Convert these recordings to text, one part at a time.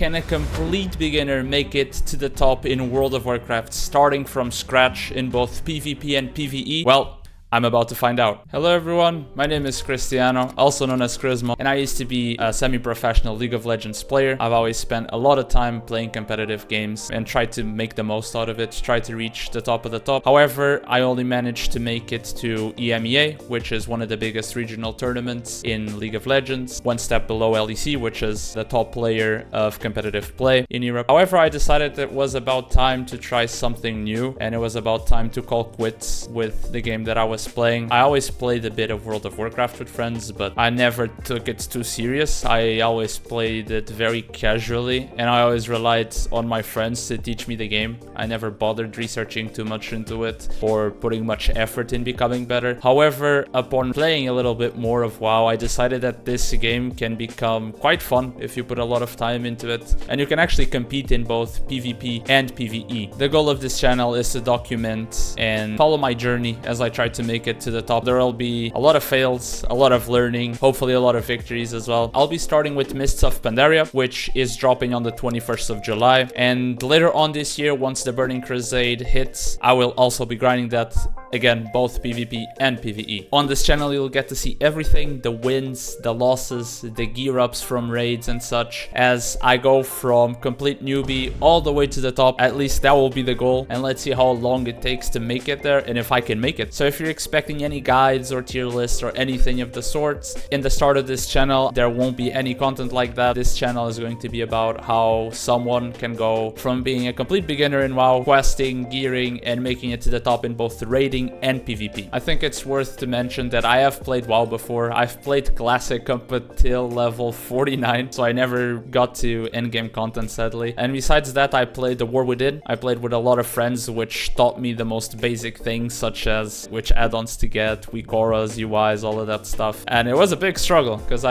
Can a complete beginner make it to the top in World of Warcraft, starting from scratch in both PvP and PvE? Well, I'm about to find out. Hello everyone, my name is Cristiano, also known as Crismo, and I used to be a semi-professional League of Legends player. I've always spent a lot of time playing competitive games and tried to make the most out of it, try to reach the top of the top. However, I only managed to make it to EMEA, which is one of the biggest regional tournaments in League of Legends, one step below LEC, which is the top layer of competitive play in Europe. However, I decided it was about time to try something new, and it was about time to call quits with the game that I was playing. I always played a bit of World of Warcraft with friends, but I never took it too serious. I always played it very casually, and I always relied on my friends to teach me the game. I never bothered researching too much into it or putting much effort in becoming better. However, upon playing a little bit more of WoW, I decided that this game can become quite fun if you put a lot of time into it, and you can actually compete in both PvP and PvE. The goal of this channel is to document and follow my journey as I try to make it to the top. There will be a lot of fails, a lot of learning, hopefully a lot of victories as well. I'll be starting with Mists of Pandaria, which is dropping on the 21st of July, and later on this year, once the Burning Crusade hits, I will also be grinding that again, both PvP and PvE. On this channel, you'll get to see everything, the wins, the losses, the gear ups from raids and such, as I go from complete newbie all the way to the top. At least that will be the goal, and let's see how long it takes to make it there and if I can make it. So if you're expecting any guides or tier lists or anything of the sorts, in the start of this channel, there won't be any content like that. This channel is going to be about how someone can go from being a complete beginner in WoW, questing, gearing, and making it to the top in both the raiding and PvP. I think it's worth to mention that I have played WoW before. I've played Classic up until level 49, so I never got to endgame content, sadly. And besides that, I played The War Within. I played with a lot of friends, which taught me the most basic things, such as which add-ons to get, weak auras, UIs, all of that stuff. And it was a big struggle, because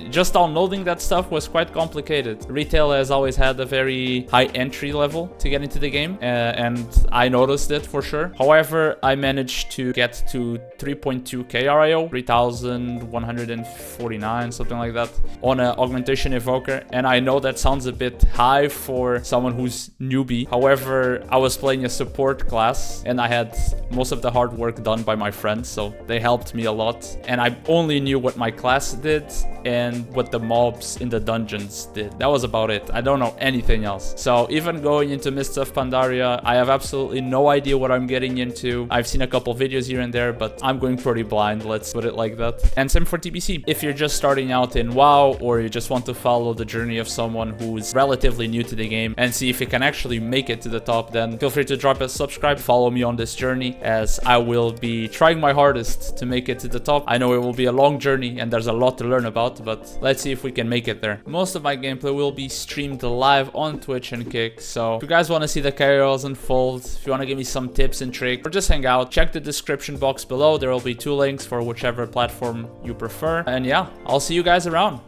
just downloading that stuff was quite complicated. Retail has always had a very high entry level to get into the game, and I noticed it for sure. However, I managed to get to 3.2k RIO, 3,149, something like that, on an augmentation evoker, and I know that sounds a bit high for someone who's newbie. However, I was playing a support class, and I had most of the hard work done by my friends, so they helped me a lot, and I only knew what my class did and what the mobs in the dungeons did. That was about it. I don't know anything else. So even going into Mists of Pandaria, I have absolutely no idea what I'm getting into. I've seen a couple videos here and there, but I'm going pretty blind, let's put it like that. And same for TBC. If you're just starting out in WoW, or you just want to follow the journey of someone who's relatively new to the game and see if you can actually make it to the top, then feel free to drop a subscribe, follow me on this journey, as I will be trying my hardest to make it to the top. I know it will be a long journey and there's a lot to learn about, but let's see if we can make it there. Most of my gameplay will be streamed live on Twitch and Kick, so if you guys want to see the chaos unfold, if you want to give me some tips and tricks, or just hang out, check the description box below. There will be 2 links for whichever platform you prefer. And yeah, I'll see you guys around.